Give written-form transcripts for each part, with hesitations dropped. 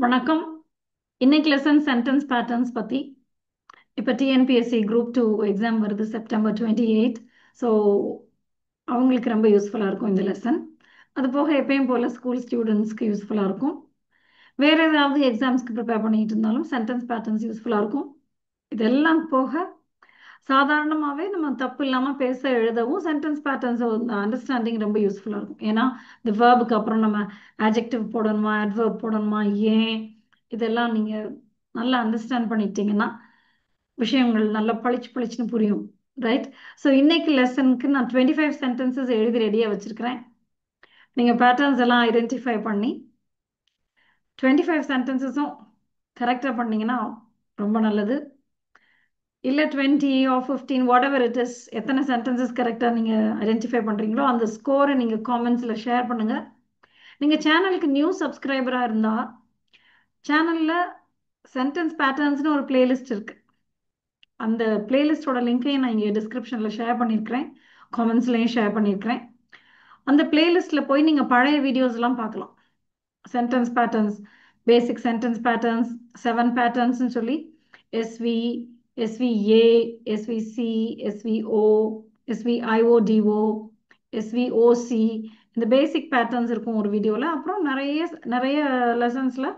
வணக்கம். இன்னைக்கு lesson sentence patterns பத்தி. இப்போ டிஎன்பிஎஸ்சி குரூப் 2 எக்ஸாம் வருது செப்டம்பர் 28. ஸோ அவங்களுக்கு ரொம்ப யூஸ்ஃபுல்லாக இருக்கும் இந்த லெசன். அது போக எப்பயும் போல் ஸ்கூல் ஸ்டூடெண்ட்ஸ்க்கு யூஸ்ஃபுல்லாக இருக்கும். வேற ஏதாவது எக்ஸாம்ஸ்க்கு ப்ரிப்பேர் பண்ணிட்டு இருந்தாலும் சென்டென்ஸ் பேட்டர்ன்ஸ் யூஸ்ஃபுல்லாக இருக்கும். இதெல்லாம் போக சாதாரணமாகவே நம்ம தப்பு இல்லாமல் பேச எழுதவும் சென்டென்ஸ் பேட்டர்ன்ஸ் அண்டர்ஸ்டாண்டிங் ரொம்ப யூஸ்ஃபுல்லாக இருக்கும். ஏன்னா இந்த வேர்புக்கு அப்புறம் நம்ம ஆட்ஜெக்டிவ் போடணுமா, அட்வர்ப் போடணுமா, ஏன், இதெல்லாம் நீங்கள் நல்லா அண்டர்ஸ்டாண்ட் பண்ணிட்டீங்கன்னா விஷயங்கள் நல்லா பளிச்சுன்னு புரியும். ரைட்? ஸோ இன்னைக்கு லெசனுக்கு நான் 25 சென்டென்சஸ் எழுதி ரெடியாக வச்சுருக்கிறேன். நீங்கள் பேட்டர்ன்ஸ் எல்லாம் ஐடென்டிஃபை பண்ணி 25 சென்டென்சஸும் கரெக்டாக பண்ணீங்கன்னா ரொம்ப நல்லது. இல்லை 20 or 15 what ever it is, எத்தனை சென்டென்சஸ் கரெக்டாக நீங்கள் ஐடென்டிஃபை பண்ணுறீங்களோ அந்த ஸ்கோரை நீங்கள் காமெண்ட்ஸில் ஷேர் பண்ணுங்கள். நீங்கள் சேனலுக்கு நியூ சப்ஸ்கிரைபராக இருந்தால் சேனலில் சென்டென்ஸ் பேட்டர்ன்ஸ்னு ஒரு பிளேலிஸ்ட் இருக்குது. அந்த பிளேலிஸ்டோட லிங்க்கையும் நான் இங்கே டிஸ்கிரிப்ஷனில் ஷேர் பண்ணியிருக்கிறேன், காமெண்ட்ஸ்லையும் ஷேர் பண்ணியிருக்கிறேன். அந்த பிளேலிஸ்ட்டில் போய் நீங்கள் பழைய வீடியோஸ்லாம் பார்க்கலாம். Sentence patterns, basic sentence patterns, 7 பேட்டர்ன்ஸ்னு சொல்லி SV, SVA, SVC, SVO, SVIODO, SVOC, இந்த பேசிக் பேட்டர்ன்ஸ் இருக்கும் ஒரு வீடியோவில். அப்புறம் நிறைய நிறைய லெசன்ஸில்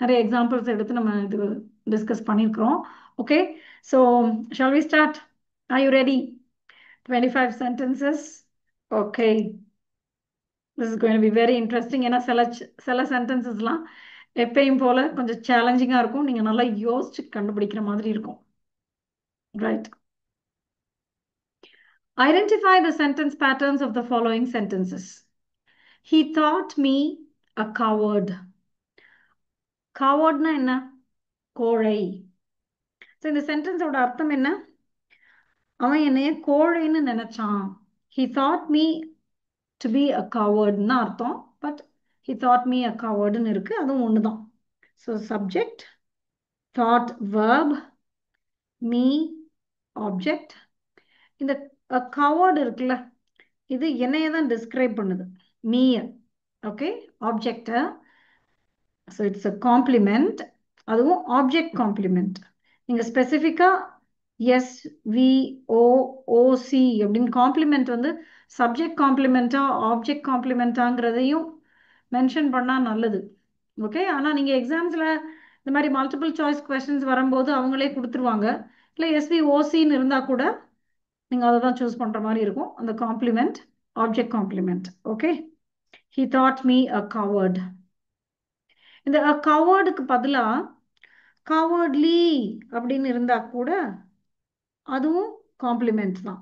நிறைய எக்ஸாம்பிள்ஸ் எடுத்து நம்ம இது டிஸ்கஸ் பண்ணியிருக்கிறோம். Okay, so shall we start? Are you ready? 25 sentences. Okay, this is going to be very interesting. ஏன்னா சில சென்டென்சஸ்லாம் எப்பயும் போல கொஞ்சம் சேலஞ்சிங்காக இருக்கும். நீங்கள் நல்லா யோசிச்சு கண்டுபிடிக்கிற மாதிரி இருக்கும். Right? Identify the sentence patterns of the following sentences. He thought me a coward. Cowardனா என்ன? கோழை. ஸோ இந்த சென்டென்ஸோட அர்த்தம் என்ன? அவன் என்னைய கோழைன்னு நினைச்சான். He thought me to be a cowardன்னு அர்த்தம். But he thought me a cowardன்னு இருக்கு, அதுவும் ஒன்று தான். So subject, thought verb, me object. இந்த கவர்டு இருக்குல்ல, இது என்னைய தான் டிஸ்கிரைப் பண்ணுது, மீய. ஓகே, ஆப்ஜெக்டை. ஸோ இட்ஸ் அ காம்ப்ளிமெண்ட், அதுவும் ஆப்ஜெக்ட் காம்ப்ளிமெண்ட். நீங்கள் ஸ்பெசிஃபிக்காக எஸ்விஓஓசி அப்படின்னு காம்ப்ளிமெண்ட் வந்து சப்ஜெக்ட் காம்ப்ளிமெண்ட்டா ஆப்ஜெக்ட் காம்ப்ளிமெண்ட்டாங்கிறதையும் மென்ஷன் பண்ணால் நல்லது. ஓகே, ஆனால் நீங்கள் எக்ஸாம்ஸில் இந்த மாதிரி மல்டிபிள் சாய்ஸ் கொஸ்டின்ஸ் வரும்போது அவங்களே கொடுத்துருவாங்க. இல்லை எஸ்விஓசின்னு இருந்தால் கூட நீங்கள் அதை தான் சூஸ் பண்ணுற மாதிரி இருக்கும். அந்த complement object complement. Okay, he thought me a coward. இந்த கவர்டுக்கு பதிலாக cowardly அப்படின்னு இருந்தா கூட அதுவும் காம்ப்ளிமெண்ட் தான்.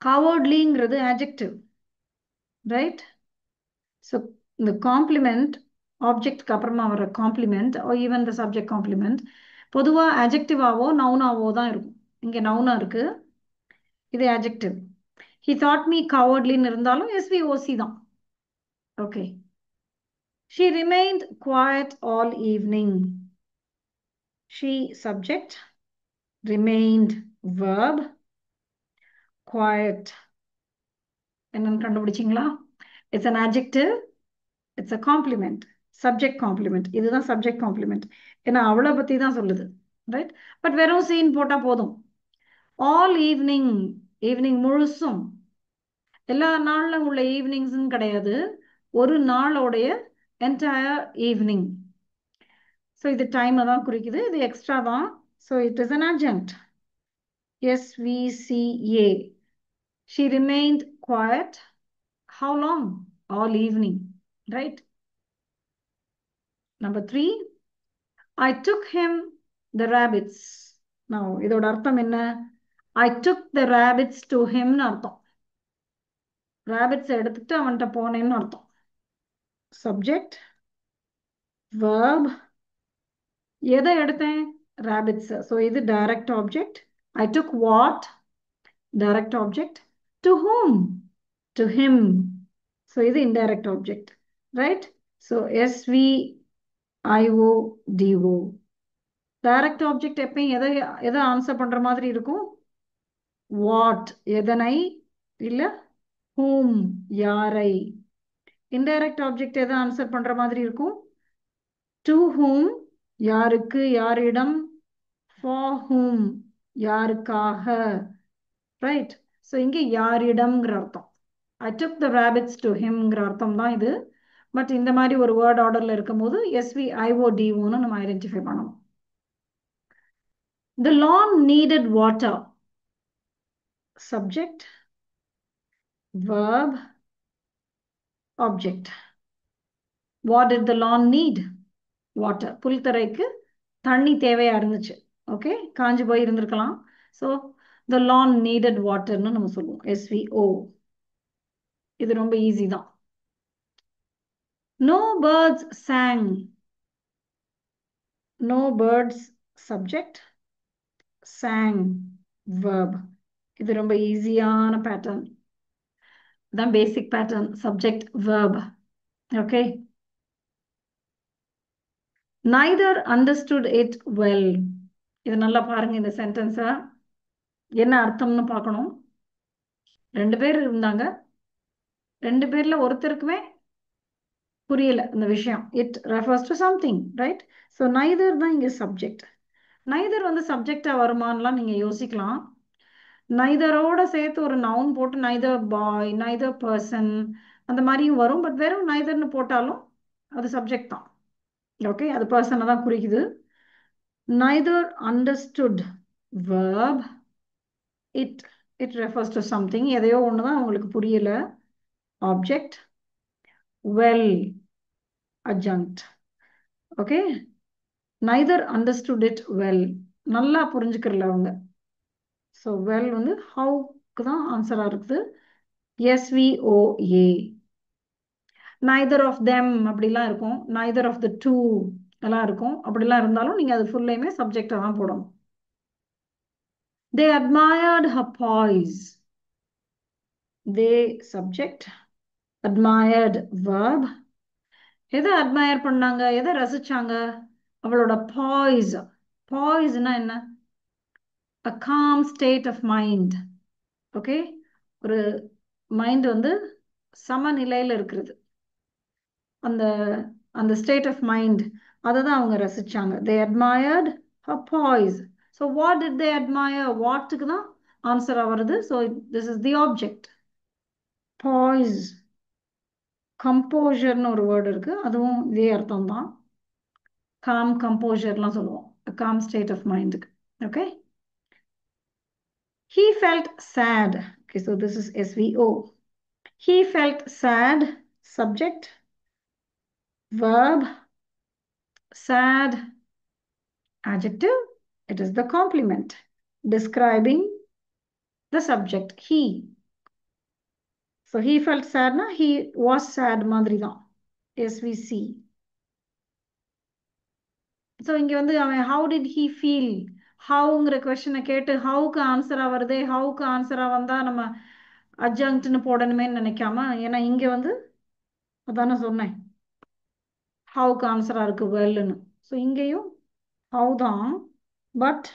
cowardlyங்கிறது adjective, ரைட்? ஸோ இந்த காம்ப்ளிமெண்ட் ஆப்ஜெக்ட்க்கு அப்புறமா வர complement even the subject complement பொதுவாக adjectiveஆவோ நவுனாவோ தான் இருக்கும். இங்கே நவுனா இருக்கு, இது adjective. he thought me cowardlyன்னு இருந்தாலும் எஸ்விஓசி தான். Okay, she remained quiet all evening. She subject, remained verb, quiet. என்னன்னு கண்டுபிடிச்சிங்களா? It's an adjective, it's a compliment, subject compliment. இதுதான் subject compliment. ஏன்னா அவளை பற்றி தான் சொல்லுது, ரைட்? பட் வெறும் சீன் போட்டால் போதும். ஆல் ஈவினிங், ஈவினிங் முழுசும், எல்லா நாளில் உள்ள ஈவினிங்ஸ்ன்னு கிடையாது, ஒரு நாளோடைய என்டையர் ஈவினிங். ஸோ இது டைமை தான் குறிக்குது, இது எக்ஸ்ட்ரா தான். So it is an adjunct, SVCA. She remained quiet. How long? All evening, right? Number 3, I took him the rabbits. Now இதோட அர்த்தம் என்ன? I took the rabbits to him ன்னு அர்த்தம். rabbits எடுத்துட்டு அவன்கிட்ட போனேன்னு அர்த்தம். சப்ஜெக்ட், verb, எதை எடுத்தேன்? rabbits. ஸோ இது direct object. I took what? direct object. To whom? To him. So இது indirect object, right? So SVIODO. direct object எப்பயும் எதை ஆன்சர் பண்ற மாதிரி இருக்கும்? what, எதனை, இல்ல whom, யாரை. indirect object எதை ஆன்சர் பண்ற மாதிரி இருக்கும்? டு whom யாருக்கு யாரிடம், for whom யாருக்காக, ரைட். ஸோ இங்கே யாரிடம்ங்கிற அர்த்தம். ஐ டுக் த rabbits டு himங்கிற அர்த்தம் தான் இது. பட் இந்த மாதிரி ஒரு வேர்ட் ஆர்டர்ல இருக்கும்போது SVIODOன்னு நம்ம ஐடென்டிஃபை பண்ணணும். The lawn needed water. Subject, verb, object. What did the lawn need? Water. புல்தரைக்கு தண்ணி தேவையா இருந்துச்சு. ஓகே, காஞ்சு போய் இருந்திருக்கலாம். ஸோ the lawn needed waterன்னு நம்ம சொல்லுவோம். SVO. இது ரொம்ப ஈஸி தான். No birds sang. No birds, subject, sang, verb. இது ரொம்ப ஈஸியான பேட்டர்ன் தான், basic pattern. Subject, verb. Okay. neither understood it well. இது நல்லா பாருங்க இந்த சென்டென்ஸை, என்ன அர்த்தம்னு பார்க்கணும். ரெண்டு பேர் இருந்தாங்க, ரெண்டு பேர்ல ஒருத்தருக்குமே புரியல இந்த விஷயம். It refers to something, right? So neither தான் இங்கே சப்ஜெக்ட். நைதர் வந்து சப்ஜெக்டா வருமானலாம் நீங்க யோசிக்கலாம். நைதரோட சேர்த்து ஒரு நவுன் போட்டு நைதர் பாய், நைதர் பர்சன் அந்த மாதிரியும் வரும். பட் வெறும் நைதர்னு போட்டாலும் அது சப்ஜெக்ட் தான். ஓகே, அது பர்சனை தான் குறிக்குது. neither understood, verb, it refers to something. எதையோ ஒன்று தான் உங்களுக்கு புரியல. object, well, adjunct. Okay, neither understood it well. நல்லா புரிஞ்சுக்கிறல அவங்க. ஸோ well வந்து ஹவுக்கு தான் ஆன்சராக இருக்குது. SVOA. neither of them அப்படிலாம் இருக்கும், neither of the two எல்லாம் இருக்கும். அப்படிலாம் இருந்தாலும் நீங்கள் அது ஃபுல்லையுமே சப்ஜெக்டாக தான் போடணும். they admired her poise. they, subject, admired, verb. எதை அட்மயர் பண்ணாங்க, எதை ரசிச்சாங்க? அவளோட பாய்ஸ். பாய்ஸ்னா என்ன? a calm state of mind. Okay, ஒரு மைண்ட் வந்து சமநிலையில் இருக்கிறது, அந்த அந்த ஸ்டேட் ஆஃப் மைண்ட், அதை தான் அவங்க ரசிச்சாங்க. they admired her poise. so what did they admire? வாட்டுக்கு தான் ஆன்சராக வருது. so this is the object. poise. கம்போஷர்னு ஒரு வேர்டு இருக்கு, அதுவும் இதே அர்த்தம் தான். காம், கம்போஷர்லாம் சொல்லுவோம், காம் ஸ்டேட் ஆஃப் மைண்டுக்கு. Okay, he felt sad. Okay, so this is SVO. he felt sad, subject, verb, sad, adjective. It is the complement describing the subject, he. so he felt sad na, he was sad மாதிரி தான், SVC. So இங்கே வந்து அவன் how did he feel, ஹவுங்கிற கொஸ்டினை கேட்டு ஹவுக்கு ஆன்சராக வருதே, ஹவுக்கு ஆன்சராக வந்தால் நம்ம அட்ஜங்க்ட்னு போடணுமேன்னு நினைக்காம, ஏன்னா இங்கே வந்து அதானே சொன்னேன் ஹவுக்கு ஆன்சராக இருக்கு வெல்லுன்னு. ஸோ இங்கேயும் ஹவு தான். பட்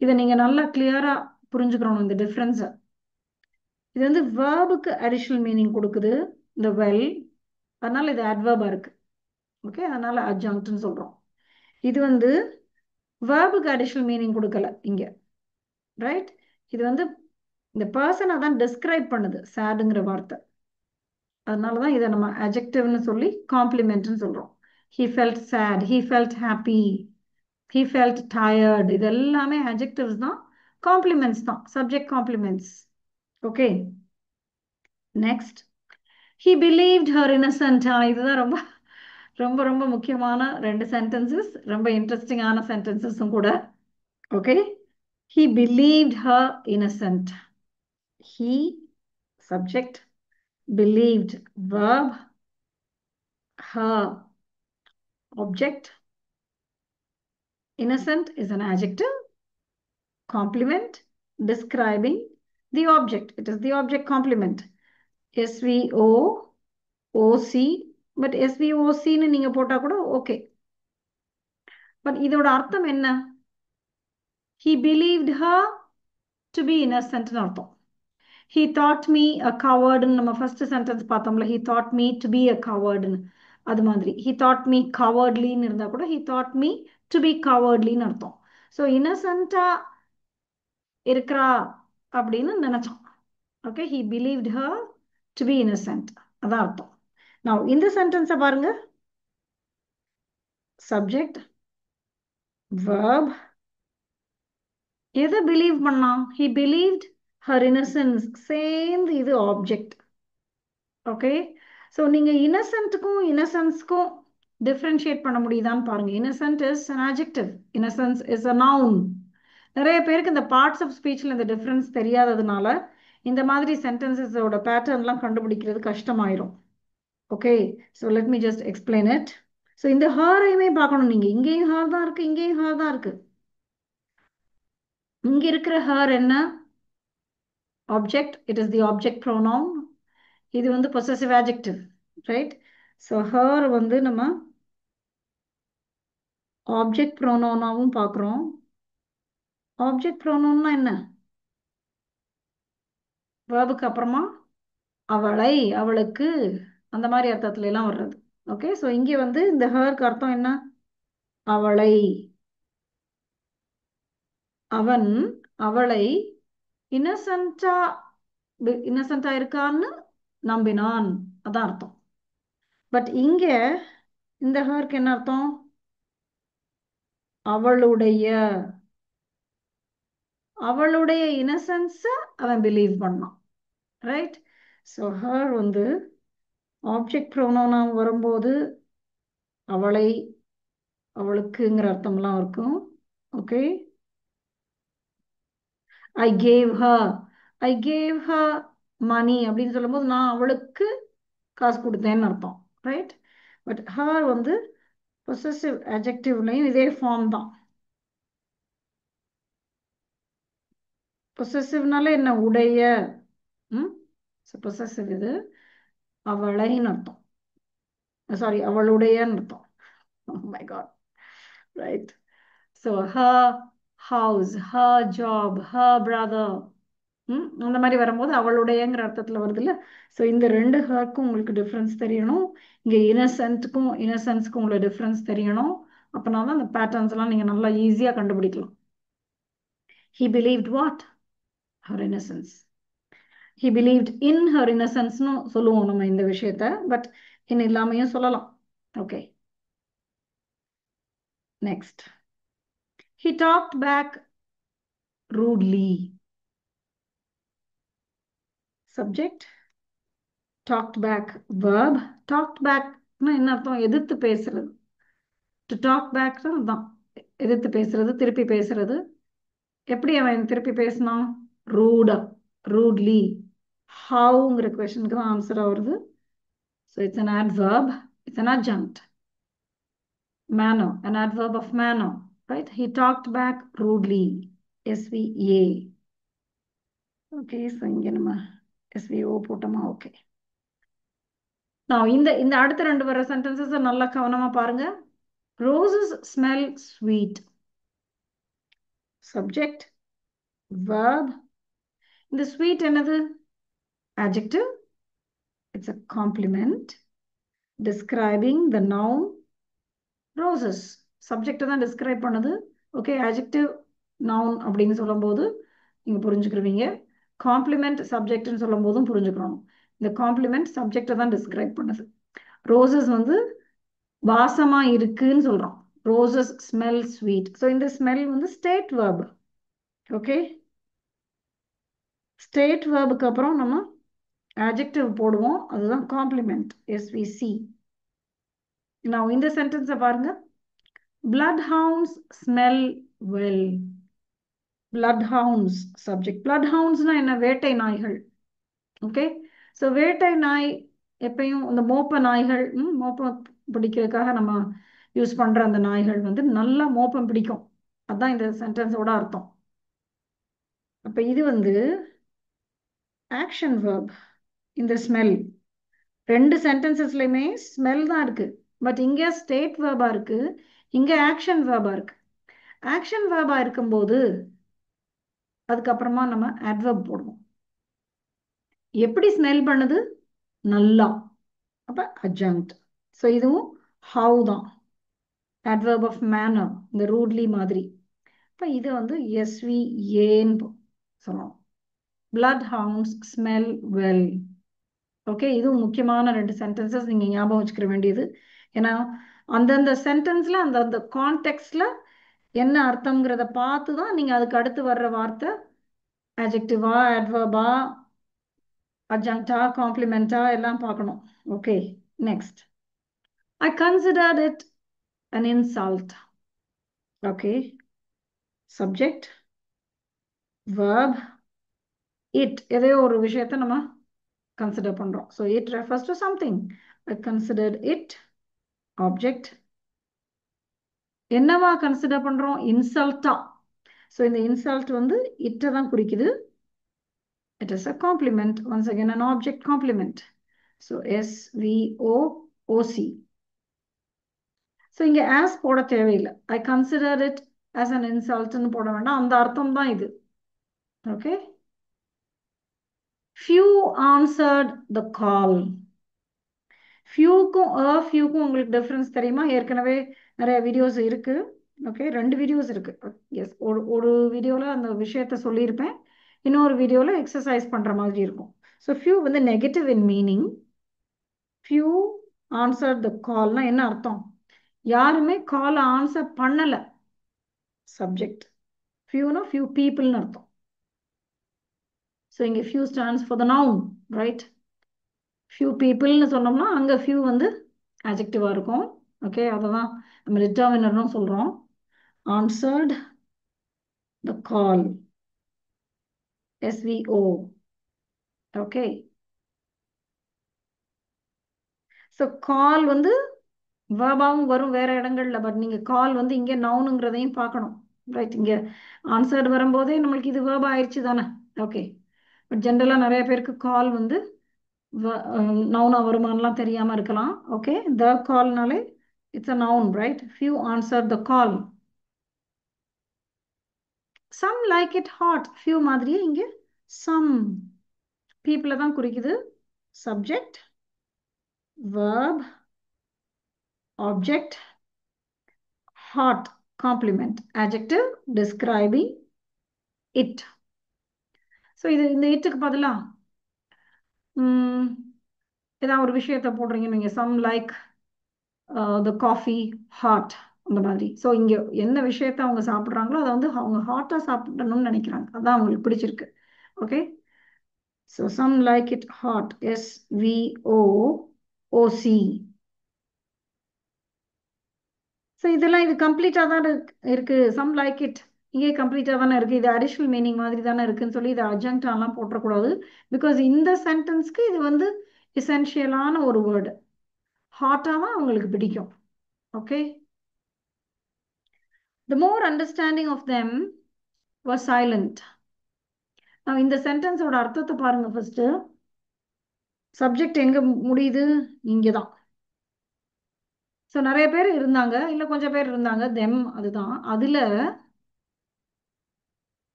இதை நீங்கள் நல்லா கிளியராக புரிஞ்சுக்கணும் இந்த டிஃப்ரென்ஸை. இது வந்து வேர்புக்கு அடிஷ்னல் மீனிங் கொடுக்குது இந்த வெல், அதனால இது அட்வர்பாக இருக்கு. ஓகே, அதனால அட்ஜங்க்ட்னு சொல்கிறோம். இது வந்து வேர்புக்கு அடிஷ்னல் மீனிங் கொடுக்கல இங்கே, ரைட்? இது வந்து இந்த பர்சனை தான் டிஸ்கிரைப் பண்ணுது சேடுங்கிற வார்த்தை, அதனால தான் இதை நம்ம அட்ஜெக்டிவ்னு சொல்லி காம்ப்ளிமெண்ட்னு சொல்கிறோம். he felt sad, he felt happy, he felt tired. இது எல்லாமே adjectives தான், காம்ப்ளிமெண்ட்ஸ் தான், subject compliments. Okay, next, he believed her innocent. இதுதான் ரொம்ப ரொம்ப ரொம்ப முக்கியமான ரெண்டு சென்டென்சஸ், ரொம்ப இன்ட்ரெஸ்டிங்கான சென்டென்சஸும் கூட. Okay, he believed her innocent. he, subject, believed, verb, her, object. innocent is an adjective, complement describing the object. It is the object complement. SVOOC. but SVOC ன்னு நீங்க போட்டா கூட ஓகே. பட் இதோட அர்த்தம் என்ன? he believed her to be innocent ன்னு அர்த்தம். he thought me a coward ன்னு நம்ம ஃபர்ஸ்ட் சென்டென்ஸ் பார்த்தோம்ல, he thought me to be a coward ன்னு. அது மாதிரி he thought me cowardlyன்னு இருந்தா கூட he thought me to be cowardlyன்னு அர்த்தம். ஸோ இன்னசென்ட்டா இருக்கிறா அப்படின்னு நினைச்சான். Okay, he believed her to be innocent. அதான் அர்த்தம். Now இந்த சென்டென்ஸை பாருங்க. சப்ஜெக்ட், verb, எதை பிலீவ் பண்ணான்? he believed her innocence. சேர்ந்து இது ஆப்ஜெக்ட். ஓகே, ஸோ நீங்கள் இன்னசென்ட்டுக்கும் இன்னசென்ஸ்க்கும் டிஃப்ரென்ஷியேட் பண்ண முடியுதான்னு பாருங்க. Innocent is an adjective, innocence is a noun. நிறைய பேருக்கு இந்த பார்ட்ஸ் ஆஃப் ஸ்பீச்சில் இந்த டிஃப்ரென்ஸ் தெரியாததுனால இந்த மாதிரி சென்டென்சஸோட பேட்டர்ன்லாம் கண்டுபிடிக்கிறது கஷ்டமாயிரும். Okay, so let me just explain it. So இந்த ஹாரையுமே பார்க்கணும் நீங்கள். இங்கேயும் ஹார் தான் இருக்கு, இங்கேயும் ஹார் தான் இருக்கு. இங்க இருக்கிற ஹார் என்ன? Object. It is the object pronoun. இது வந்து possessive adjective, right? So her வந்து நம்ம ஆப்ஜெக்ட் ப்ரோனவுனாவும் பார்க்குறோம். ஆப்ஜெக்ட் ப்ரோனவுன்னா என்ன? வேர்புக்கு அப்புறமா அவளை, அவளுக்கு, அந்த மாதிரி அர்த்தத்துல எல்லாம் வர்றது. ஓகே, ஸோ இங்கே வந்து இந்த ஹருக்கு அர்த்தம் என்ன? அவளை, அவன் அவளை இன்னசென்ட்டா இன்னசென்ட்டா இருக்கான்னு நம்பினான். அதான் அர்த்தம். பட் இங்க இந்த ஹருக்கு என்ன அர்த்தம்? அவளுடைய, அவளுடைய இன்னசென்ஸை அவன் பிலீவ் பண்ணான், ரைட்? ஸோ ஹர் வந்து ஆப்ஜெக்ட் ப்ரோனவுனா வரும்போது அவளை, அவளுக்குங்கிற அர்த்தம்லாம் இருக்கும். Okay, I gave her, I gave her money அப்படின்னு சொல்லும்போது நான் அவளுக்கு காசு கொடுத்தேன்னு அர்த்தம், ரைட்? பட் ஹர் வந்து பொசசிவ் adjectiveலையும் இதே ஃபார்ம் தான். பொசசிவ்னால என்ன? உடைய. ம், பொசசிவ் இது. அவளைன்னு அர்த்தம், சாரி அவளுடையன்னு அர்த்தம். Oh my God, right? So her house, her job, her brother. அந்த மாதிரி வரும்போது அவளுடையங்கிற அர்த்தத்தில் வருது இல்லை? ஸோ இந்த ரெண்டு ஹர்க்கும் உங்களுக்கு டிஃப்ரென்ஸ் தெரியணும். இங்கே இன்னசென்ட்டுக்கும் இன்னசென்ஸ்க்கும் உள்ள டிஃப்ரென்ஸ் தெரியணும். அப்போனா தான் அந்த பேட்டர்ன்ஸ்லாம் நீங்கள் நல்லா ஈஸியாக கண்டுபிடிக்கலாம். he believed what? her innocence. he believed in her innocence-னு சொல்லுவோம் நம்ம இந்த விஷயத்த. பட் இன் இல்லாமையும் சொல்லலாம். Okay, next. he talked back rudely. subject, talked back, verb. talked back னா என்ன அர்த்தம்? எதிர்த்து பேசுறது. டு டாக் பேக் தான் எதிர்த்து பேசுறது, திருப்பி பேசுறது. எப்படி அவன் திருப்பி பேசினான்? ரூடா, ரூட்லி. ஹவுங்கிற கொஸ்டனுக்கு தான் ஆன்சராக வருது. So it's an adverb, it's an adjunct. manner, an adverb of manner, right? he talked back rudely, SVA. Okay, so இங்கே நம்ம SVO போட்டோமா? ஓகே, நான் இந்த இந்த அடுத்த ரெண்டு வர சென்டென்சஸை நல்லா கவனமா பாருங்க. roses smell sweet. subject, verb. இந்த ஸ்வீட் என்னது? adjective. It's a complement describing the noun roses. subject தான் describe பண்ணுது. ஓகே, adjective noun அப்படின்னு சொல்லும்போது நீங்க புரிஞ்சுக்கிருவீங்க. complement subjectன்னு சொல்லும் போதும் புரிஞ்சுக்கணும். இந்த complement subject தான் describe பண்ணுது. roses வந்து வாசமா இருக்குன்னு சொல்றோம். roses smell sweet. ஸோ இந்த smell வந்து state verb. ஓகே, ஸ்டேட் வேர்புக்கு அப்புறம் நம்ம adjective போடுவோம், அதுதான் complement, SVC. now இந்த சென்டென்ஸை பாருங்க. bloodhounds smell well. bloodhounds subject. bloodhoundsனா என்ன? வேட்டை நாய்கள். ஓகே, ஸோ வேட்டை நாய் எப்பயும் இந்த மோப்ப நாய்கள், மோப்பம் பிடிக்கிறதுக்காக நம்ம யூஸ் பண்ற அந்த நாய்கள் வந்து நல்லா மோப்பம் பிடிக்கும். அதுதான் இந்த சென்டென்ஸோட அர்த்தம். அப்ப இது வந்து ஆக்ஷன் வேர்ப். இந்த ஸ்மெல் ரெண்டு சென்டென்சஸ்லயுமே ஸ்மெல் தான் இருக்கு. பட் இங்க ஸ்டேட் வேர்பா இருக்கு, இங்க ஆக்ஷன் வேர்பா இருக்கு. ஆக்ஷன் வேர்பா இருக்கும்போது அதுக்கப்புறமா நம்ம அட்வர்ப் போடுவோம். எப்படி ஸ்மெல் பண்ணுது? நல்லா. அப்ப அட்ஜங்க்ட். ஸோ இதுவும் how தான், adverb of manner, இந்த rudely மாதிரி. இப்போ இதை வந்து SVAன்னு சொல்லணும். blood hounds smell well. Okay, இதுவும் முக்கியமான 2 சென்டென்சஸ் நீங்கள் ஞாபகம் வச்சுக்கிற வேண்டியது. ஏன்னா அந்தந்த சென்டென்ஸில் அந்தந்த கான்டெக்ட்ல என்ன அர்த்தங்கிறத பார்த்து தான் நீங்கள் அதுக்கு அடுத்து வர்ற வார்த்தை adjective-ஆ, adverb-ஆ, adjunct-ஆ, complement-ஆ எல்லாம் பார்க்கணும். Okay, next. I considered it an insult. Okay, subject, verb, it, எதையோ ஒரு விஷயத்தை நம்ம கன்சிடர் பண்றோம். So it refers to something. I considered it, object. என்னவா கன்சிடர் பண்றோம்? இன்சல்ட்டா. ஸோ இந்த இன்சல்ட் வந்து இட்டை தான் குறிக்குது. It is a complement. Once again, an object complement. So SVOOC. So இங்கே as போட தேவையில்லை. I consider it as an insult-னு போட வேண்டாம். அந்த அர்த்தம் தான் இது. Okay. Few answered the call. ஃபியூக்கும் ஃபியூக்கும் உங்களுக்கு டிஃப்ரென்ஸ் தெரியுமா? ஏற்கனவே நிறைய வீடியோஸ் இருக்கு. ஓகே, 2 வீடியோஸ் இருக்கு. எஸ், ஒரு வீடியோவில் அந்த விஷயத்த சொல்லியிருப்பேன், இன்னொரு வீடியோவில் எக்ஸசைஸ் பண்ணுற மாதிரி இருக்கும். ஸோ ஃபியூ வந்து negative in meaning. Few answer the கால்னா என்ன அர்த்தம்? யாருமே காலை ஆன்சர் பண்ணலை. சப்ஜெக்ட். ஃபியூனா ஃபியூ பீப்புள்னு அர்த்தம். ஸோ இங்கே few stands for the noun, right? Few பீப்புள்னு சொன்னோம்னா அங்கே ஃபியூ வந்து adjective-ஆ இருக்கும். ஓகே, அதை தான் நம்ம டிட்டர்மினர்னு சொல்கிறோம். ஆன்சர்ட் த கால், SVO. ஓகே, ஸோ கால் வந்து வேர்பாவும் வரும் வேற இடங்கள்ல. பட் நீங்கள் கால் வந்து இங்கே நவுனுங்கிறதையும் பார்க்கணும், ரைட்? இங்கே ஆன்சர்டு வரும்போதே நம்மளுக்கு இது வேர்பா ஆயிடுச்சு தானே. ஓகே, பட் ஜென்ரலாக நிறைய பேருக்கு கால் வந்து நவுனா வருமானலாம் தெரியாமல் இருக்கலாம். ஓகே, த கால்னாலே it's a noun, right? Few answer the call. some like it hot. few மாதிரியே இங்கே some people தான் குறிக்குது. subject, verb, object, hot complement, adjective describing it. So இது இந்த இட்டுக்கு பதிலா ஏதாவது ஒரு விஷயத்தை போடுறீங்க நீங்கள், some like the coffee hot, அந்த மாதிரி. ஸோ இங்கே என்ன விஷயத்த அவங்க சாப்பிட்றாங்களோ அதை வந்து அவங்க ஹாட்டாக சாப்பிடணும்னு நினைக்கிறாங்க, அதான் அவங்களுக்கு பிடிச்சிருக்கு. Okay, so some like it hot, SVOOC. So இதெல்லாம் இது கம்ப்ளீட்டாக தான் இருக்கு. சம் லைக் இட் இங்கே கம்ப்ளீட்டாக தானே இருக்குது. இது அடிஷ்னல் மீனிங் மாதிரி தானே இருக்குன்னு சொல்லி இது அட்ஜங்க்டாலாம் போட்டக்கூடாது. பிகாஸ் இந்த சென்டென்ஸ்க்கு இது வந்து எசென்ஷியலான ஒரு வேர்டு. ஹாட்டாக தான் அவங்களுக்கு பிடிக்கும். Okay, the more understanding of them was silent. இந்த சென்டென்ஸோட அர்த்தத்தை பாருங்க. ஃபர்ஸ்ட் சப்ஜெக்ட் எங்க முடியுது? இங்கே தான். ஸோ நிறைய பேர் இருந்தாங்க, இல்லை கொஞ்சம் பேர் இருந்தாங்க, தெம் அதுதான். அதில்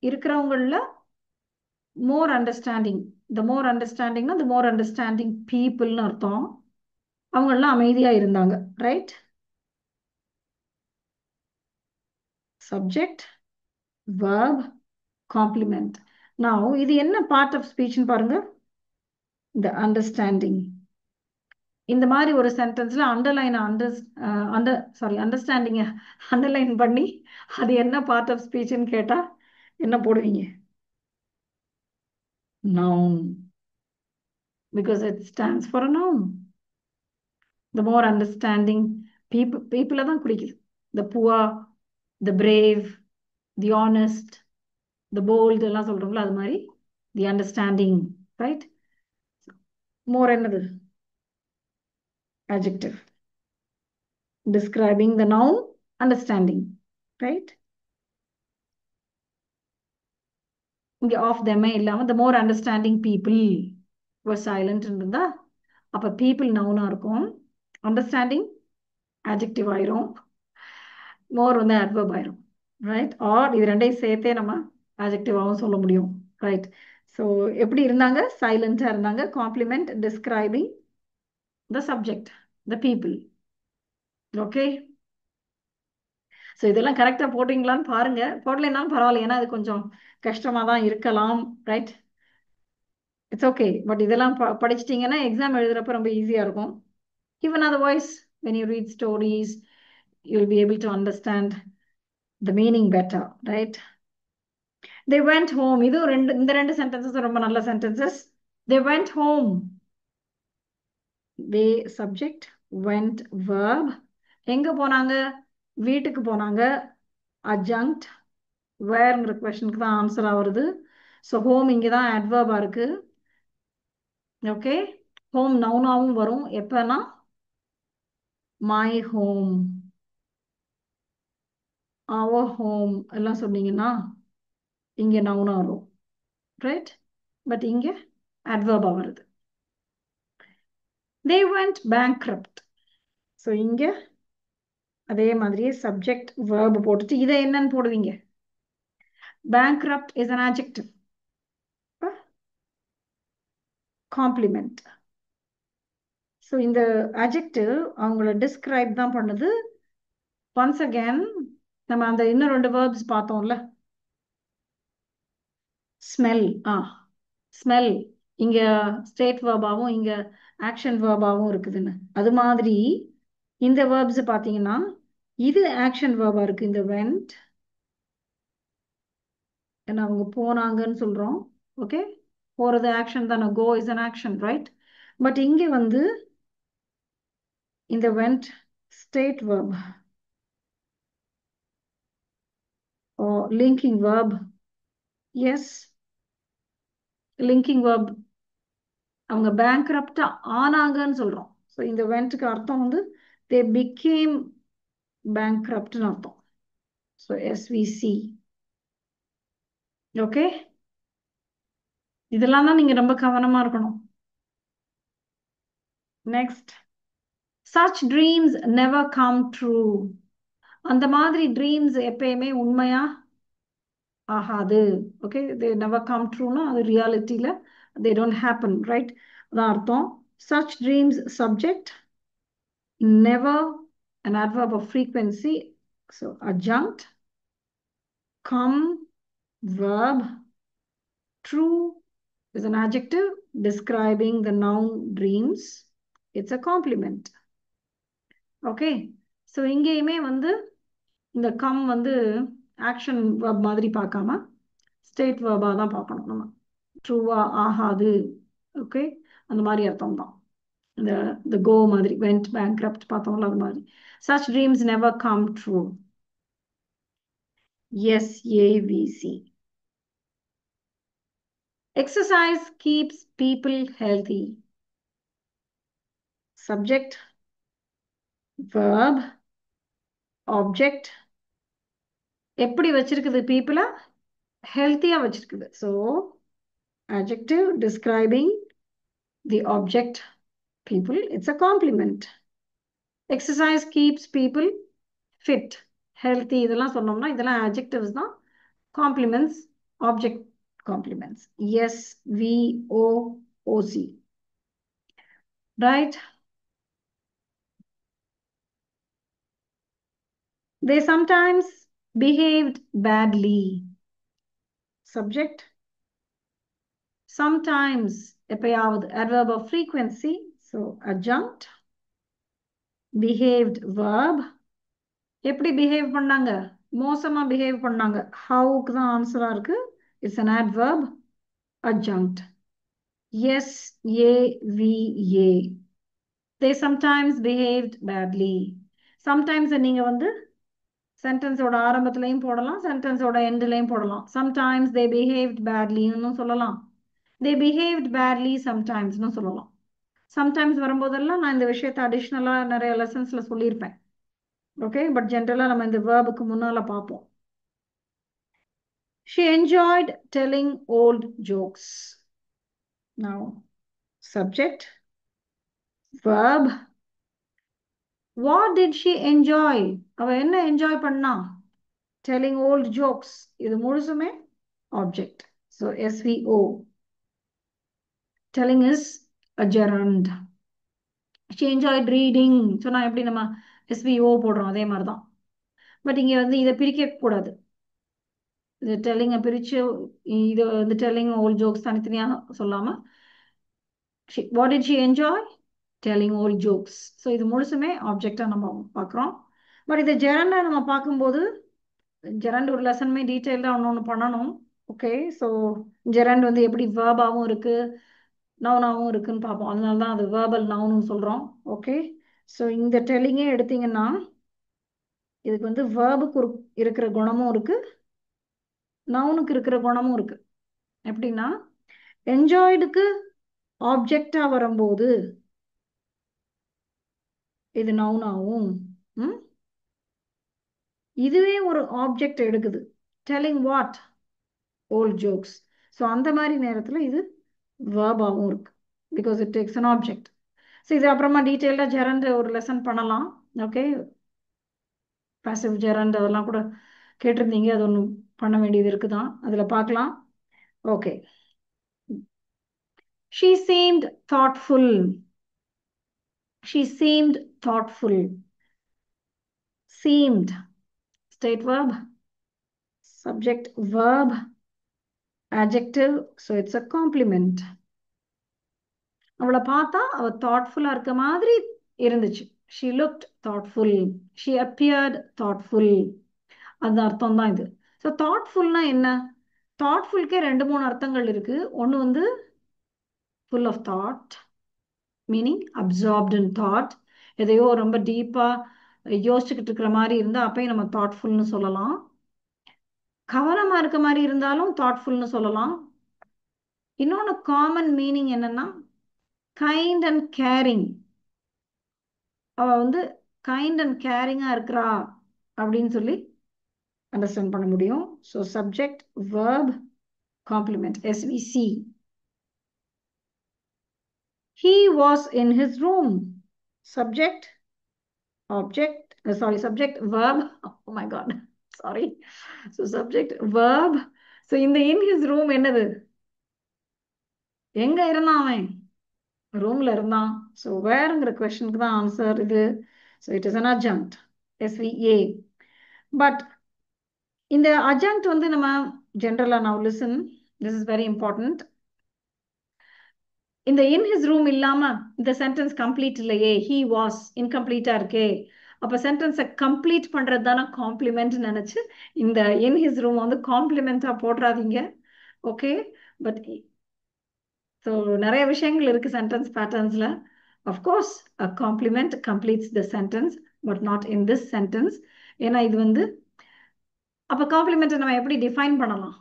இருக்கிறவங்கள மோர் அண்டர்ஸ்டாண்டிங், த மோர் அண்டர்ஸ்டாண்டிங்னா த மோர் அண்டர்ஸ்டாண்டிங் பீப்புள்னு அர்த்தம். அவங்கெல்லாம் அமைதியாக இருந்தாங்க, right? Subject, verb, complement. now இது என்ன பார்ட் ஆஃப் ஸ்பீச்னு பாருங்க. the understanding. இந்த மாதிரி ஒரு சென்டென்ஸ்ல அண்டர்ஸ்டாண்டிங்க அண்டர்லைன் பண்ணி அது என்ன பார்ட் ஆஃப் ஸ்பீச்னு கேட்டா என்ன போடுவீங்க? noun, because it stands for a noun. the more understanding people தான் குறிக்குது. the poor, the brave, the honest, the bold எல்லாம் சொல்றோம்ல, அது மாதிரி the understanding, right? more என்னது? adjective describing the noun understanding, right? இங்க ஆஃப் தெம்மே இல்லாம the more understanding people were silent இருந்தா அப்ப people நவுனா இருக்கும், understanding adjective ஆயிரும், more வந்து adverb ஆயிரும், ரைட்? ஆர் இது ரெண்டையும் சேர்த்தே நம்ம adjective-ஆவும் சொல்ல முடியும், ரைட்? ஸோ எப்படி இருந்தாங்க? சைலண்டா இருந்தாங்க. Complement describing the subject, the people. Okay. So இதெல்லாம் கரெக்டாக போட்டிங்களான்னு பாருங்க. போடலைன்னாலும் பரவாயில்ல, ஏன்னா அது கொஞ்சம் கஷ்டமாக தான் இருக்கலாம். Right, it's okay. பட் இதெல்லாம் படிச்சிட்டிங்கன்னா எக்ஸாம் எழுதுறப்ப ரொம்ப ஈஸியாக இருக்கும். Even otherwise, when you read stories, you'll be able to understand the meaning better, right? They went home. இந்த ரெண்டு sentences ரொம்ப நல்ல sentences. They went home. They subject, went verb. எங்க போனாங்க? வீட்டுக்கு போனாங்க. adjunct, வேர்ங்கிற கொஸ்டினுக்கு தான் ஆன்சரா வருது. ஸோ ஹோம் இங்கே தான் adverb இருக்கு. ஓகே, ஹோம் நவுனாவும் வரும் எப்பனா மை ஹோம், அவர் ஹோம் எல்லாம் சொன்னீங்கன்னா இங்கே நவுனா வரும். ரைட், பட் இங்கே adverb வருது. They went bankrupt. ஸோ இங்கே அதே மாதிரியே சப்ஜெக்ட் வேர்ப் போட்டுட்டு இதை என்னன்னு போடுவீங்க? bankrupt is an adjective, complement. So இந்த adjective அவங்கள டிஸ்கிரைப் தான் பண்ணுது. ஒன்ஸ் அகேன் நம்ம அந்த இன்னும் ரெண்டு வேர்ப்ஸ் பார்த்தோம்ல, ஸ்மெல். ஸ்மெல் இங்க ஸ்டேட் வேர்பாவும் இங்க ஆக்ஷன் வேர்பாவும் இருக்குதுன்னு, அது மாதிரி இந்த வேர்ப்ஸ் பார்த்தீங்கன்னா இது ஆக்ஷன் வேர்பா இருக்கு. இந்த வெண்ட் ஏன்னா அவங்க போனாங்கன்னு சொல்றோம். ஓகே, போறது ஆக்ஷன் தானே, go is an action, right? But இங்க வந்து இந்த went state verb linking verb. Yes, linking verb. அவங்க பேங்க்ரப்டா ஆனாங்கன்னு சொல்றோம். ஸோ இந்த வெண்ட்டுக்கு அர்த்தம் வந்து தே பிகேம் பேங்க்ரப்ட்னு அர்த்தம். So SVC. ஓகே, இதெல்லாம் தான் நீங்க ரொம்ப கவனமா இருக்கணும். Next, such dreams never come true. அந்த மாதிரி ட்ரீம்ஸ் எப்பயுமே உண்மையா ஆகாது. ஓகே, தே நெவர் கம் ட்ரூனா அது ரியாலிட்டியில தே டோன்ட் ஹேப்பன், ரைட்? அதான் அர்த்தம். such dreams subject, never an adverb of frequency, so adjunct, come verb, true is an adjective describing the noun dreams. It's a complement. Okay, so இங்கேயுமே வந்து இந்த come வந்து action verb மாதிரி பார்க்காம state வேர்பாக தான் பார்க்கணும் நம்ம. ட்ரூவா ஆகாது, ஓகே, அந்த மாதிரி அர்த்தம் தான். இந்த கோ மாதிரி வெண்ட் பேங்க்ரப்ட் பார்த்தோம்ல, அது மாதிரி. such dreams never come true. SAVC. Exercise keeps people healthy. Subject, verb, object. எப்படி வச்சிருக்குது? பீப்புளை ஹெல்த்தியா வச்சிருக்குது. So adjective describing the object people, it's a complement. Exercise keeps people fit, healthy. இதெல்லாம் சொன்னோம்னா இதெல்லாம் adjectives தான். complements, object complements. SVOOC. Right? They sometimes behaved badly. Subject, sometimes எப்பயாவது adverb of frequency, so adjunct, behaved verb. எப்படி behave பண்ணாங்க? மோசமா behave பண்ணாங்க. ஹவுக்கு தான் ஆன்சரா இருக்கு. It's an adverb, adjunct. SAVA. They sometimes behaved badly. sometimes நீங்க வந்து சென்டென்ஸோட ஆரம்பத்திலையும் போடலாம், சென்டென்ஸோட எண்ட்லையும் போடலாம். sometimes they behaved badly ன்னு சொல்லலாம். they behaved badly sometimes ன்னு சொல்லலாம். sometimes வரும்போதெல்லாம் நான் இந்த விஷயத்தை அடிஷ்னலா நிறைய லெசன்ஸ்ல சொல்லியிருப்பேன். ஓகே, பட் ஜென்ரலா நம்ம இந்த வேர்புக்கு முன்னால பார்ப்போம். she enjoyed telling old jokes. now subject, verb. what did she enjoy? அவ என்ன என்ஜாய் பண்ணா? telling old jokes. இது முழுசுமே object, so SVO. telling is a gerund. She enjoyed reading சொன்னா எப்படி நம்ம எஸ்விஓ போடுறோம் அதே மாதிரி தான். பட் இங்கே வந்து இதை பிரிக்க கூடாது. இது டெல்லிங்கை பிரித்து இது வந்து டெல்லிங் ஓல்ட் ஜோக்ஸ் தனித்தனியாக சொல்லாமல் what did she enjoy telling old jokes. So இது முழுசுமே ஆப்ஜெக்டாக நம்ம பார்க்குறோம். பட் இதை ஜெரண்டா நம்ம பார்க்கும்போது ஜெரண்ட் ஒரு லெசனுமே டீட்டெயில்டாக ஒன்று ஒன்று பண்ணணும். ஓகே, ஸோ ஜெரண்ட் வந்து எப்படி வேர்பாகவும் இருக்குது நவுனாகவும் இருக்குன்னு பார்ப்போம். அதனால தான் அது வேர்பல் நவுன்னு சொல்கிறோம். ஓகே, ஸோ இந்த டெல்லிங்கே எடுத்தீங்கன்னா இதுக்கு வந்து வேர்புக்கு இருக்கிற குணமும் இருக்குது, நவுனுக்கு இருக்கிற குணமும் இருக்குது. எப்படின்னா என்ஜாய்டுக்கு ஆப்ஜெக்டாக வரும்போது இது நவுனாகவும், இதுவே ஒரு ஆப்ஜெக்ட் எடுக்குது telling what old jokes. So அந்த மாதிரி நேரத்தில் இது வேர்பாகவும் இருக்கு because it takes an object. So இது அப்புறமா டீட்டெயில்டாக ஜெரண்ட் ஒரு லெசன் பண்ணலாம். ஓகே, பாசிவ் ஜெரண்ட் அதெல்லாம் கூட கேட்டிருந்தீங்க, அது ஒன்று பண்ண வேண்டியது இருக்குதான், அதில் பார்க்கலாம். Okay, she seemed thoughtful. She seemed thoughtful. Seemed state verb, subject verb, adjective, so it's a complement. அவளை பார்த்தா அவ தாட்ஃபுல்லா இருக்க மாதிரி இருந்துச்சு. she looked thoughtful, she appeared thoughtful. அந்த அர்த்தம் தான் இது. ஸோ தாட்ஃபுல்னா என்ன? தாட்ஃபுல்கே 2-3 அர்த்தங்கள் இருக்கு. ஒன்று வந்து full of thought, meaning absorbed in thought. எதையோ ரொம்ப டீப்பா யோசிச்சுக்கிட்டு இருக்கிற மாதிரி இருந்தா அப்பயும் நம்ம தாட்ஃபுல்னு சொல்லலாம். கவனமா இருக்க மாதிரி இருந்தாலும் தாட்ஃபுல்னு சொல்லலாம். இன்னொன்று காமன் மீனிங் என்னன்னா கைண்ட் அண்ட் கேரிங். அவ வந்து கைண்ட் அண்ட் கேரிங்கா இருக்கிறா அப்படின்னு சொல்லி அண்டர்ஸ்டாண்ட் பண்ண முடியும். So subject verb complement SVC. He was in his room. Subject object sorry, subject verb, oh my god, sorry. So subject verb. So இந்த in his room என்னது? எங்க இருந்தான் அவன்? ரூம்ல இருந்தான். ஸோ வேறுங்கிற கொஸ்டினுக்கு தான் ஆன்சர் இது. So it is an adjunct SVA. But இந்த adjunct வந்து நம்ம ஜென்ரலா now listen, this is very important. இந்த in his room இல்லாம இந்த சென்டென்ஸ் கம்ப்ளீட் இல்லையே, he was இன்கம்ப்ளீட்டா இருக்கே. அப்ப சென்டென்ஸை கம்ப்ளீட் பண்றது தானே காம்ப்ளிமெண்ட் நினைச்சு இந்த in his room வந்து காம்ப்ளிமெண்டா போடுறாதீங்க. ஓகே, பட் ஸோ நிறைய விஷயங்கள் இருக்கு சென்டென்ஸ் பேட்டர்ன்ஸ்ல. Of course a complement completes the sentence but not in this sentence. ஏன்னா இது வந்து அப்ப காம்ப்ளிமெண்ட்டை நம்ம எப்படி டிஃபைன் பண்ணலாம்?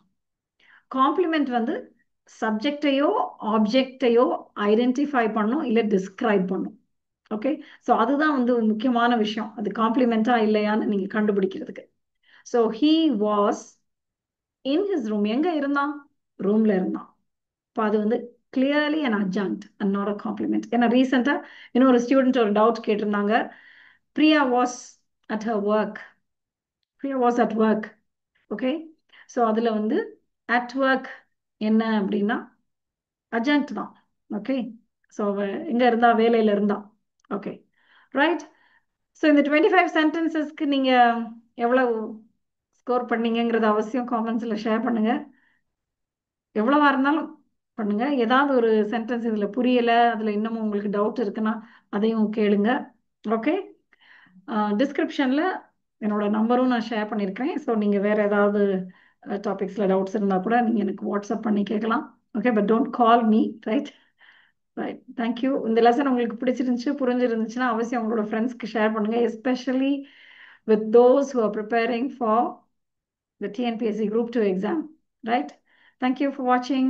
காம்ப்ளிமெண்ட் வந்து சப்ஜெக்டையோ ஆப்ஜெக்டையோ ஐடென்டிஃபை பண்ணும் இல்லை டிஸ்கிரைப் பண்ணும். ஓகே, ஸோ அதுதான் வந்து ஒரு முக்கியமான விஷயம், அது காம்ப்ளிமெண்டா இல்லையான்னு நீங்க கண்டுபிடிக்கிறதுக்கு. So he was in his room, எங்க இருந்தான்? ரூம்ல இருந்தான். இப்போ அது வந்து clearly an adjunct and not a complement. ஏன்னா ரீசெண்டாக இன்னொரு ஸ்டூடெண்ட் ஒரு டவுட் கேட்டிருந்தாங்க, Priya was at her work, Priya was at work. Okay, so அதில் வந்து அட் ஒர்க் என்ன அப்படின்னா adjunct தான். ஓகே, ஸோ எங்க இருந்தா? வேலையில இருந்தா. Okay, right. ஸோ இந்த 25 சென்டென்சஸ்க்கு நீங்க எவ்வளவு ஸ்கோர் பண்ணீங்கிறத அவசியம் காமெண்ட்ஸில் ஷேர் பண்ணுங்க. எவ்வளவா இருந்தாலும் பண்ணுங்க. ஏதாவது ஒரு சென்டென்ஸ் இதில் புரியலை, அதில் இன்னமும் உங்களுக்கு டவுட் இருக்குன்னா அதையும் கேளுங்க. ஓகே, டிஸ்கிரிப்ஷனில் என்னோட நம்பரும் நான் ஷேர் பண்ணியிருக்கேன். ஸோ நீங்கள் வேறு ஏதாவது டாபிக்ஸில் டவுட்ஸ் இருந்தால் கூட நீங்கள் எனக்கு வாட்ஸ்அப் பண்ணி கேட்கலாம். Okay, but don't call me. Right, right, thank you. இந்த லெசன் உங்களுக்கு பிடிச்சிருந்துச்சு, புரிஞ்சிருந்துச்சுன்னா அவசியம் உங்களோட ஃப்ரெண்ட்ஸ்க்கு ஷேர் பண்ணுங்கள், especially with those who are preparing for the TNPSC Group 2 exam. Right? Thank you for watching.